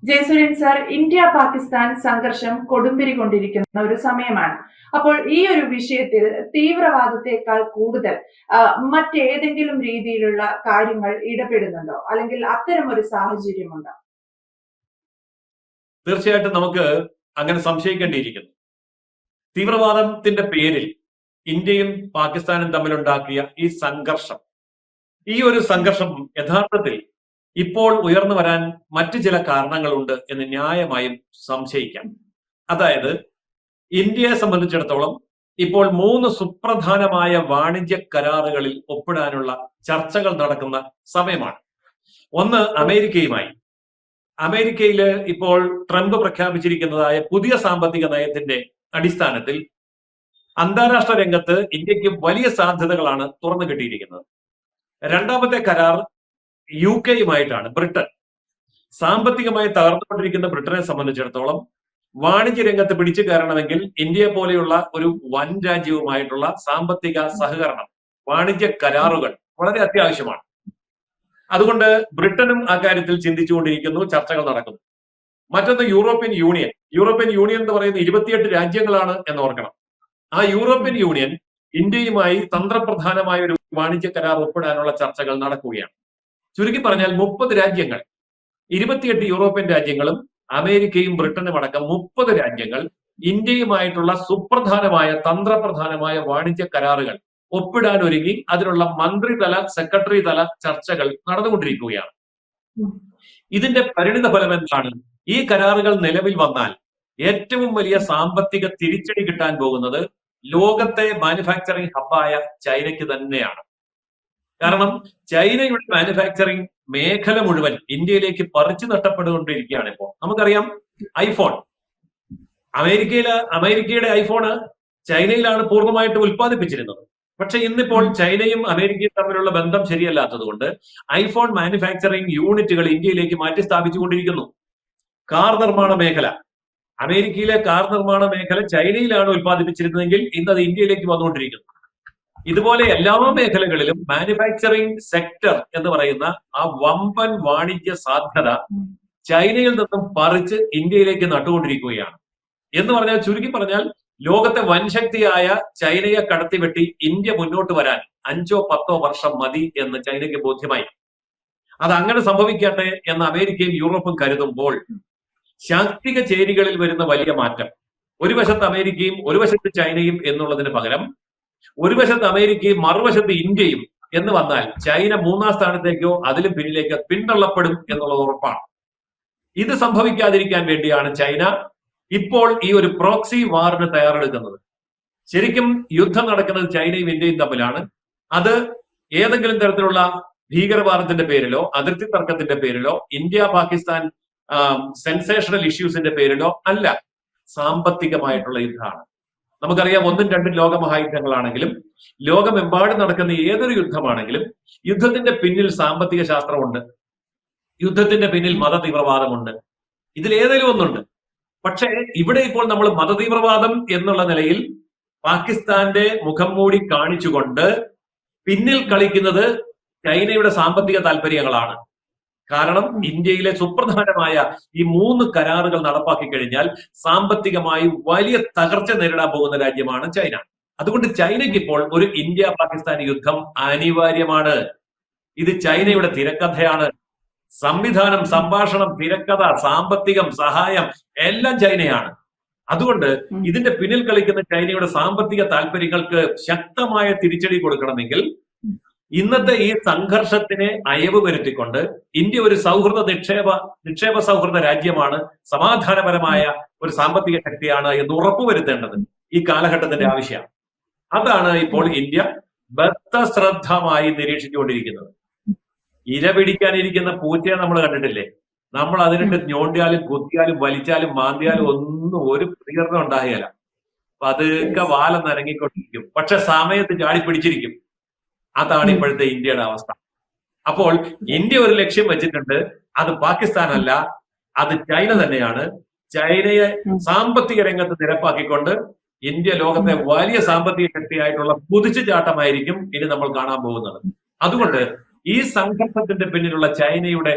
Jayasuran sir, India Pakistan സംഘർഷം കൊടുമ്പിരി കൊണ്ടിരിക്കുന്ന ഒരു സമയമാണ്. അപ്പോൾ ഈ ഒരു വിഷയത്തിൽ തീവ്രവാദത്തെക്കാൾ കൂടുതൽ മറ്റേതെങ്കിലും രീതിയിലുള്ള കാര്യങ്ങൾ ഇടപെടുന്നുണ്ടോ, അല്ലെങ്കിൽ അത്തരം ഒരു സാഹചര്യമുണ്ടോ? തീർച്ചയായിട്ടും നമുക്ക് അങ്ങനെ സംശയിക്കേണ്ടിയിരിക്കുന്നു. തീവ്രവാദത്തിന്റെ പേരിൽ ഇന്ത്യയും പാകിസ്ഥാനും തമ്മിലുണ്ടാക്കിയ ഈ ഒരു സംഘർഷം യഥാർത്ഥത്തിൽ ഇപ്പോൾ ഉയർന്നു വരാൻ മറ്റു ചില കാരണങ്ങളുണ്ട് എന്ന് ന്യായമായും സംശയിക്കാം. അതായത്, ഇന്ത്യയെ സംബന്ധിച്ചിടത്തോളം ഇപ്പോൾ 3 സുപ്രധാനമായ വാണിജ്യ കരാറുകളിൽ ഒപ്പിടാനുള്ള ചർച്ചകൾ നടക്കുന്ന സമയമാണ്. ഒന്ന്, അമേരിക്കയില് ഇപ്പോൾ ട്രംപ് പ്രഖ്യാപിച്ചിരിക്കുന്നതായ പുതിയ സാമ്പത്തിക നയത്തിന്റെ അടിസ്ഥാനത്തിൽ അന്താരാഷ്ട്ര രംഗത്ത് ഇന്ത്യക്ക് വലിയ സാധ്യതകളാണ് തുറന്നു കിട്ടിയിരിക്കുന്നത്. രണ്ടാമത്തെ കരാർ UK-യുമായിട്ടാണ്. ബ്രിട്ടൻ, സാമ്പത്തികമായി തകർന്നുകൊണ്ടിരിക്കുന്ന ബ്രിട്ടനെ സംബന്ധിച്ചിടത്തോളം വാണിജ്യ രംഗത്ത് പിടിച്ചു കയറണമെങ്കിൽ ഇന്ത്യയെ പോലെയുള്ള ഒരു വൻ രാജ്യവുമായിട്ടുള്ള സാമ്പത്തിക സഹകരണം, വാണിജ്യ കരാറുകൾ വളരെ അത്യാവശ്യമാണ്. അതുകൊണ്ട് ബ്രിട്ടനും ആ കാര്യത്തിൽ ചിന്തിച്ചുകൊണ്ടിരിക്കുന്നു, ചർച്ചകൾ നടക്കുന്നു. മറ്റൊന്ന്, യൂറോപ്യൻ യൂണിയൻ എന്ന് പറയുന്ന 28 രാജ്യങ്ങളാണ് എന്ന് ഓർക്കണം. ആ യൂറോപ്യൻ യൂണിയൻ ഇന്ത്യയുമായി തന്ത്രപ്രധാനമായ ഒരു വാണിജ്യ കരാർ ഒപ്പിടാനുള്ള ചർച്ചകൾ നടക്കുകയാണ്. ചുരുക്കി പറഞ്ഞാൽ 30 രാജ്യങ്ങൾ, 28 യൂറോപ്യൻ രാജ്യങ്ങളും അമേരിക്കയും ബ്രിട്ടനും അടക്കം 30 രാജ്യങ്ങൾ ഇന്ത്യയുമായിട്ടുള്ള സുപ്രധാനമായ തന്ത്രപ്രധാനമായ വാണിജ്യ കരാറുകൾ ഒപ്പിടാൻ ഒരുങ്ങി അതിനുള്ള മന്ത്രിതല, സെക്രട്ടറി തല ചർച്ചകൾ നടന്നുകൊണ്ടിരിക്കുകയാണ്. ഇതിന്റെ പരിണിത ഫലം എന്താണ്? ഈ കരാറുകൾ നിലവിൽ വന്നാൽ ഏറ്റവും വലിയ സാമ്പത്തിക തിരിച്ചടി കിട്ടാൻ പോകുന്നത് ലോകത്തെ മാനുഫാക്ചറിംഗ് ഹബ്ബായ ചൈനയ്ക്ക് തന്നെയാണ്. കാരണം ചൈനയുടെ മാനുഫാക്ചറിംഗ് മേഖല മുഴുവൻ ഇന്ത്യയിലേക്ക് പറിച്ചു നഷ്ടപ്പെട്ടുകൊണ്ടിരിക്കുകയാണ്. ഇപ്പോൾ നമുക്കറിയാം, ഐഫോൺ, അമേരിക്കയുടെ ഐഫോണ് ചൈനയിലാണ് പൂർണ്ണമായിട്ട് ഉൽപ്പാദിപ്പിച്ചിരുന്നത്. പക്ഷെ ഇന്നിപ്പോൾ ചൈനയും അമേരിക്കയും തമ്മിലുള്ള ബന്ധം ശരിയല്ലാത്തത് കൊണ്ട് ഐഫോൺ മാനുഫാക്ചറിംഗ് യൂണിറ്റുകൾ ഇന്ത്യയിലേക്ക് മാറ്റി സ്ഥാപിച്ചുകൊണ്ടിരിക്കുന്നു. കാർ നിർമ്മാണ മേഖല, അമേരിക്കയിലെ കാർ നിർമ്മാണ മേഖല ചൈനയിലാണ് ഉൽപ്പാദിപ്പിച്ചിരുന്നതെങ്കിൽ ഇന്ന് അത് ഇന്ത്യയിലേക്ക് വന്നുകൊണ്ടിരിക്കുന്നു. ഇതുപോലെ എല്ലാ മേഖലകളിലും മാനുഫാക്ചറിംഗ് സെക്ടർ എന്ന് പറയുന്ന ആ വമ്പൻ വാണിജ്യ സാധ്യത ചൈനയിൽ നിന്നും പറിച്ച് ഇന്ത്യയിലേക്ക് നട്ടുകൊണ്ടിരിക്കുകയാണ്. എന്ന് പറഞ്ഞാൽ, ചുരുക്കി പറഞ്ഞാൽ, ലോകത്തെ വൻശക്തിയായ ചൈനയെ കടത്തിവെട്ടി ഇന്ത്യ മുന്നോട്ട് വരാൻ 5-10 വർഷം മതി എന്ന് ചൈനയ്ക്ക് ബോധ്യമായി. അത് അങ്ങനെ സംഭവിക്കട്ടെ എന്ന് അമേരിക്കയും യൂറോപ്പും കരുതുമ്പോൾ ശാക്തിക ചേരികളിൽ വരുന്ന വലിയ മാറ്റം, ഒരു വശത്ത് അമേരിക്കയും ഒരു വശത്ത് ചൈനയും എന്നുള്ളതിന് പകരം ഒരു വശത്ത് അമേരിക്കയും മറുവശത്ത് ഇന്ത്യയും എന്ന് വന്നാൽ ചൈന 3-ാം സ്ഥാനത്തേക്കോ അതിലും പിന്നിലേക്കോ പിന്തള്ളപ്പെടും എന്നുള്ളത് ഉറപ്പാണ്. ഇത് സംഭവിക്കാതിരിക്കാൻ വേണ്ടിയാണ് ചൈന ഇപ്പോൾ ഈ ഒരു പ്രോക്സി വാറിന് തയ്യാറെടുക്കുന്നത്. ശരിക്കും യുദ്ധം നടക്കുന്നത് ചൈനയും ഇന്ത്യയും തമ്മിലാണ്. അത് ഏതെങ്കിലും തരത്തിലുള്ള ഭീകരവാദത്തിന്റെ പേരിലോ അതിർത്തി തർക്കത്തിന്റെ പേരിലോ ഇന്ത്യ പാകിസ്ഥാൻ സെൻസേഷണൽ ഇഷ്യൂസിന്റെ പേരിലോ അല്ല, സാമ്പത്തികമായിട്ടുള്ള യുദ്ധമാണ്. നമുക്കറിയാം, 1ഉം 2ഉം ലോകമഹായുദ്ധങ്ങളാണെങ്കിലും ലോകമെമ്പാടും നടക്കുന്ന ഏതൊരു യുദ്ധമാണെങ്കിലും യുദ്ധത്തിന്റെ പിന്നിൽ സാമ്പത്തിക ശാസ്ത്രമുണ്ട്, യുദ്ധത്തിന്റെ പിന്നിൽ മത തീവ്രവാദമുണ്ട്, ഇതിലേതെങ്കിലും ഒന്നുണ്ട്. പക്ഷേ ഇവിടെ ഇപ്പോൾ നമ്മൾ മതതീവ്രവാദം എന്നുള്ള നിലയിൽ പാകിസ്ഥാന്റെ മുഖം മൂടി കാണിച്ചുകൊണ്ട് പിന്നിൽ കളിക്കുന്നത് ചൈനയുടെ സാമ്പത്തിക താല്പര്യങ്ങളാണ്. കാരണം ഇന്ത്യയിലെ സുപ്രധാനമായ ഈ 3 കരാറുകൾ നടപ്പാക്കി കഴിഞ്ഞാൽ സാമ്പത്തികമായി വലിയ തകർച്ച നേരിടാൻ പോകുന്ന രാജ്യമാണ് ചൈന. അതുകൊണ്ട് ചൈനയ്ക്ക് ഇപ്പോൾ ഒരു ഇന്ത്യ പാകിസ്ഥാൻ യുദ്ധം അനിവാര്യമാണ്. ഇത് ചൈനയുടെ തിരക്കഥയാണ്. സംവിധാനം, സംഭാഷണം, തിരക്കഥ, സാമ്പത്തികം, സഹായം എല്ലാം ചൈനയാണ്. അതുകൊണ്ട് ഇതിന്റെ പിന്നിൽ കളിക്കുന്ന ചൈനയുടെ സാമ്പത്തിക താല്പര്യങ്ങൾക്ക് ശക്തമായ തിരിച്ചടി കൊടുക്കണമെങ്കിൽ ഇന്നത്തെ ഈ സംഘർഷത്തിനെ അയവ് വരുത്തിക്കൊണ്ട് ഇന്ത്യ ഒരു നിക്ഷേപ സൗഹൃദ രാജ്യമാണ്, സമാധാനപരമായ ഒരു സാമ്പത്തിക ശക്തിയാണ് എന്ന് ഉറപ്പുവരുത്തേണ്ടത് ഈ കാലഘട്ടത്തിന്റെ ആവശ്യമാണ്. അതാണ് ഇപ്പോൾ ഇന്ത്യ ബദ്ധശ്രദ്ധമായി നിരീക്ഷിച്ചുകൊണ്ടിരിക്കുന്നത്. ഇര പിടിക്കാനിരിക്കുന്ന പൂച്ചയെ നമ്മൾ കണ്ടിട്ടില്ലേ? നമ്മൾ അതിനിട്ട് ഞോണ്ടിയാലും കുത്തിയാലും വലിച്ചാലും മാന്തിയാലും ഒന്നും ഒരു പ്രതികരണം ഉണ്ടാകുകയില്ല. പതുക്കെ വാലം നനങ്ങിക്കൊണ്ടിരിക്കും, പക്ഷെ സമയത്ത് ചാടിപ്പിടിച്ചിരിക്കും. അതാണ് ഇപ്പോഴത്തെ ഇന്ത്യയുടെ അവസ്ഥ. അപ്പോൾ ഇന്ത്യ ഒരു ലക്ഷ്യം വെച്ചിട്ടുണ്ട്, അത് പാകിസ്ഥാൻ അല്ല, അത് ചൈന തന്നെയാണ്. ചൈനയെ സാമ്പത്തിക രംഗത്ത് നിരപ്പാക്കിക്കൊണ്ട് ഇന്ത്യ ലോകത്തെ വലിയ സാമ്പത്തിക ശക്തിയായിട്ടുള്ള കുതിച്ചുചാട്ടമായിരിക്കും ഇനി നമ്മൾ കാണാൻ പോകുന്നത്. അതുകൊണ്ട് ഈ സംഘർഷത്തിന്റെ പിന്നിലുള്ള ചൈനയുടെ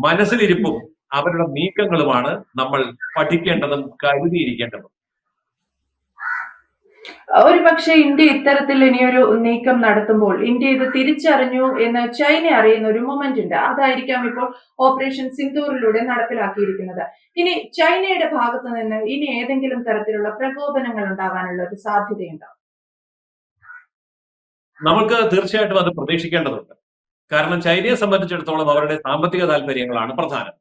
മനസ്സിലിരിപ്പും അവരുടെ നീക്കങ്ങളുമാണ് നമ്മൾ പഠിക്കേണ്ടതും കരുതിയിരിക്കേണ്ടതും. ഒരു പക്ഷേ ഇന്ത്യ ഇത്തരത്തിൽ ഇനിയൊരു നീക്കം നടത്തുമ്പോൾ ഇന്ത്യ ഇത് തിരിച്ചറിഞ്ഞു എന്ന് ചൈന അറിയുന്ന ഒരു മൊമെന്റ് ഉണ്ട്. അതായിരിക്കാം ഇപ്പോൾ ഓപ്പറേഷൻ സിന്ദൂറിലൂടെ നടപ്പിലാക്കിയിരിക്കുന്നത്. ഇനി ചൈനയുടെ ഭാഗത്ത് നിന്ന് ഇനി ഏതെങ്കിലും തരത്തിലുള്ള പ്രകോപനങ്ങൾ ഉണ്ടാവാനുള്ള ഒരു സാധ്യതയുണ്ടോ? നമുക്ക് തീർച്ചയായിട്ടും അത് പ്രതീക്ഷിക്കേണ്ടതുണ്ട്. കാരണം ചൈനയെ സംബന്ധിച്ചിടത്തോളം അവരുടെ സാമ്പത്തിക താല്പര്യങ്ങളാണ് പ്രധാനം.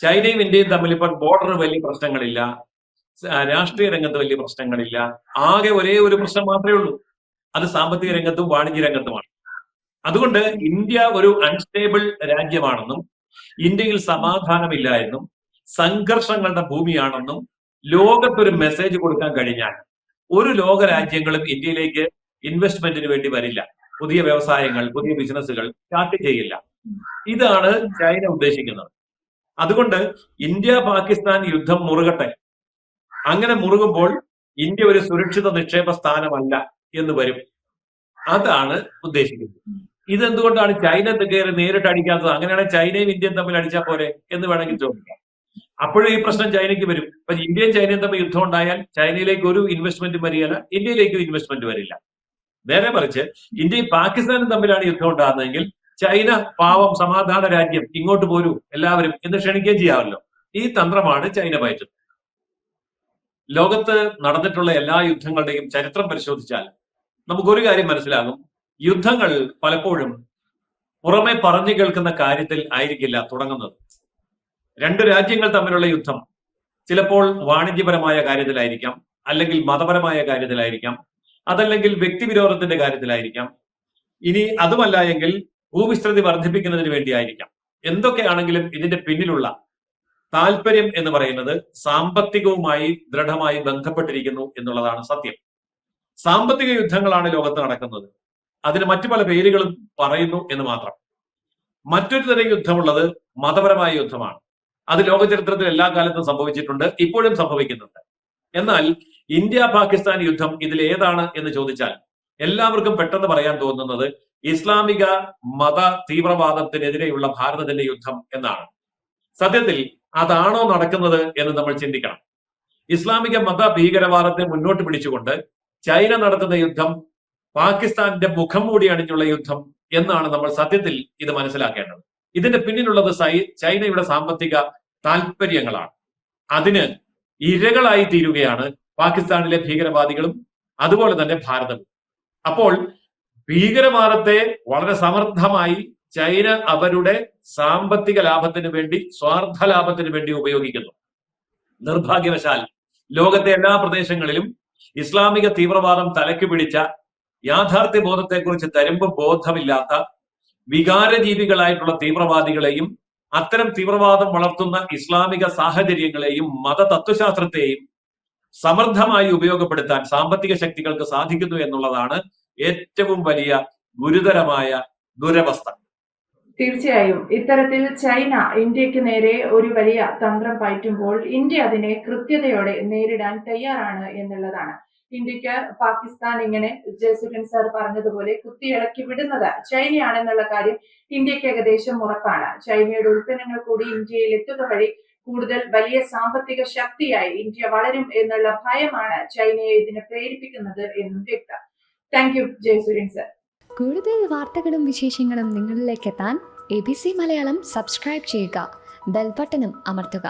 ചൈനയും ഇന്ത്യയും തമ്മിൽ ഇപ്പോൾ ബോർഡർ വലിയ പ്രശ്നങ്ങളില്ല, രാഷ്ട്രീയ രംഗത്ത് വലിയ പ്രശ്നങ്ങളില്ല. ആകെ ഒരേ ഒരു പ്രശ്നം മാത്രമേ ഉള്ളൂ, അത് സാമ്പത്തിക രംഗത്തും വാണിജ്യ രംഗത്തുമാണ്. അതുകൊണ്ട് ഇന്ത്യ ഒരു അൺസ്റ്റേബിൾ രാജ്യമാണെന്നും ഇന്ത്യയിൽ സമാധാനമില്ല എന്നും സംഘർഷങ്ങളുടെ ഭൂമിയാണെന്നും ലോകത്തൊരു മെസ്സേജ് കൊടുക്കാൻ കഴിഞ്ഞാൽ ഒരു ലോക രാജ്യങ്ങളും ഇന്ത്യയിലേക്ക് ഇൻവെസ്റ്റ്മെന്റിന് വേണ്ടി വരില്ല. പുതിയ വ്യവസായങ്ങൾ, പുതിയ ബിസിനസ്സുകൾ സ്റ്റാർട്ട് ചെയ്യില്ല. ഇതാണ് ചൈന ഉദ്ദേശിക്കുന്നത്. അതുകൊണ്ട് ഇന്ത്യ പാകിസ്ഥാൻ യുദ്ധം മുറുകട്ടെ. അങ്ങനെ മുറുകുമ്പോൾ ഇന്ത്യ ഒരു സുരക്ഷിത നിക്ഷേപ സ്ഥാനമല്ല എന്ന് വരും. അതാണ് ഉദ്ദേശിക്കുന്നത്. ഇതെന്തുകൊണ്ടാണ് ചൈന കയറി നേരിട്ട് അടിക്കാത്തത്? അങ്ങനെയാണെങ്കിൽ ചൈനയും ഇന്ത്യയും തമ്മിൽ അടിച്ചാൽ പോരെ എന്ന് വേണമെങ്കിൽ ചോദിക്കാം. അപ്പോഴും ഈ പ്രശ്നം ചൈനയ്ക്ക് വരും. അപ്പൊ ഇന്ത്യയും ചൈനയും തമ്മിൽ യുദ്ധം ഉണ്ടായാൽ ചൈനയിലേക്ക് ഒരു ഇൻവെസ്റ്റ്മെന്റ് വരികയില്ല, ഇന്ത്യയിലേക്കും ഇൻവെസ്റ്റ്മെന്റ് വരില്ല. നേരെ മറിച്ച് ഇന്ത്യയും പാകിസ്ഥാനും തമ്മിലാണ് യുദ്ധം ഉണ്ടാകുന്നതെങ്കിൽ ചൈന പാവം സമാധാന രാജ്യം, ഇങ്ങോട്ട് പോരൂ എല്ലാവരും എന്ന് ക്ഷണിക്കുകയും ചെയ്യാമല്ലോ. ഈ തന്ത്രമാണ് ചൈന പയറ്റുന്നത്. ലോകത്ത് നടന്നിട്ടുള്ള എല്ലാ യുദ്ധങ്ങളുടെയും ചരിത്രം പരിശോധിച്ചാൽ നമുക്കൊരു കാര്യം മനസ്സിലാകും. യുദ്ധങ്ങൾ പലപ്പോഴും പുറമെ പറഞ്ഞു കേൾക്കുന്ന കാര്യത്തിൽ ആയിരിക്കില്ല തുടങ്ങുന്നത്. രണ്ട് രാജ്യങ്ങൾ തമ്മിലുള്ള യുദ്ധം ചിലപ്പോൾ വാണിജ്യപരമായ കാര്യത്തിലായിരിക്കാം, അല്ലെങ്കിൽ മതപരമായ കാര്യത്തിലായിരിക്കാം, അതല്ലെങ്കിൽ വ്യക്തിവിരോധത്തിന്റെ കാര്യത്തിലായിരിക്കാം. ഇനി അതുമല്ല എങ്കിൽ ഭൂവിസ്തൃതി വർദ്ധിപ്പിക്കുന്നതിന് വേണ്ടിയായിരിക്കാം. എന്തൊക്കെയാണെങ്കിലും ഇതിന്റെ പിന്നിലുള്ള താല്പര്യം എന്ന് പറയുന്നത് സാമ്പത്തികവുമായി ദൃഢമായി ബന്ധപ്പെട്ടിരിക്കുന്നു എന്നുള്ളതാണ് സത്യം. സാമ്പത്തിക യുദ്ധങ്ങളാണ് ലോകത്ത് നടക്കുന്നത്. അതിന് മറ്റു പല പേരുകളും പറയുന്നു എന്ന് മാത്രം. മറ്റൊരു തരം യുദ്ധമുള്ളത് മതപരമായ യുദ്ധമാണ്. അത് ലോക ചരിത്രത്തിൽ എല്ലാ കാലത്തും സംഭവിച്ചിട്ടുണ്ട്, ഇപ്പോഴും സംഭവിക്കുന്നുണ്ട്. എന്നാൽ ഇന്ത്യ പാകിസ്ഥാൻ യുദ്ധം ഇതിൽ ഏതാണ് എന്ന് ചോദിച്ചാൽ എല്ലാവർക്കും പെട്ടെന്ന് പറയാൻ തോന്നുന്നത് ഇസ്ലാമിക മത തീവ്രവാദത്തിനെതിരെയുള്ള ഭാരതത്തിന്റെ യുദ്ധം എന്നാണ്. സത്യത്തിൽ അതാണോ നടക്കുന്നത് എന്ന് നമ്മൾ ചിന്തിക്കണം. ഇസ്ലാമിക മത ഭീകരവാദത്തെ മുന്നോട്ട് പിടിച്ചുകൊണ്ട് ചൈന നടത്തുന്ന യുദ്ധം പാകിസ്ഥാന്റെ മുഖം മൂടി അണിഞ്ഞുള്ള യുദ്ധം എന്നാണ് നമ്മൾ സത്യത്തിൽ ഇത് മനസ്സിലാക്കേണ്ടത്. ഇതിന്റെ പിന്നിലുള്ളത് ചൈനയുടെ സാമ്പത്തിക താല്പര്യങ്ങളാണ്. അതിന് ഇരകളായി തീരുകയാണ് പാകിസ്ഥാനിലെ ഭീകരവാദികളും അതുപോലെ തന്നെ ഭാരതവും. അപ്പോൾ ഭീകരവാദത്തെ വളരെ സമർത്ഥമായി ചൈന അവരുടെ സാമ്പത്തിക ലാഭത്തിന് വേണ്ടി, സ്വാർത്ഥ ലാഭത്തിന് വേണ്ടി ഉപയോഗിക്കുന്നു. നിർഭാഗ്യവശാൽ ലോകത്തെ എല്ലാ പ്രദേശങ്ങളിലും ഇസ്ലാമിക തീവ്രവാദം തലയ്ക്ക് പിടിച്ച, യാഥാർത്ഥ്യ ബോധത്തെക്കുറിച്ച് തരുമ്പ് ബോധമില്ലാത്ത വികാരജീവികളായിട്ടുള്ള തീവ്രവാദികളെയും അത്തരം തീവ്രവാദം വളർത്തുന്ന ഇസ്ലാമിക സാഹചര്യങ്ങളെയും മതതത്വശാസ്ത്രത്തെയും സമർത്ഥമായി ഉപയോഗപ്പെടുത്താൻ സാമ്പത്തിക ശക്തികൾക്ക് സാധിക്കുന്നു എന്നുള്ളതാണ് ഏറ്റവും വലിയ ഗുരുതരമായ ദുരവസ്ഥ. തീർച്ചയായും ഇത്തരത്തിൽ ചൈന ഇന്ത്യക്ക് നേരെ ഒരു വലിയ തന്ത്രം പയറ്റുമ്പോൾ ഇന്ത്യ അതിനെ കൃത്യതയോടെ നേരിടാൻ തയ്യാറാണ് എന്നുള്ളതാണ്. ഇന്ത്യക്ക് പാകിസ്ഥാൻ ഇങ്ങനെ ജയസൂര്യൻ സാർ പറഞ്ഞതുപോലെ കുത്തിയിളക്കി വിടുന്നത് ചൈനയാണെന്നുള്ള കാര്യം ഇന്ത്യക്ക് ഏകദേശം ഉറപ്പാണ്. ചൈനയുടെ ഉൽപ്പന്നങ്ങൾ കൂടി ഇന്ത്യയിൽ എത്തുക വഴി കൂടുതൽ വലിയ സാമ്പത്തിക ശക്തിയായി ഇന്ത്യ വളരും എന്നുള്ള ഭയമാണ് ചൈനയെ ഇതിനെ പ്രേരിപ്പിക്കുന്നത് എന്നും വ്യക്തം. Thank you Jayasuryan sir. കൂടുതൽ വാർത്തകളും വിശേഷങ്ങളും നിങ്ങളിലേക്ക് എത്താൻ ABC മലയാളം സബ്സ്ക്രൈബ് ചെയ്യുക, ബെൽ ബട്ടണും അമർത്തുക.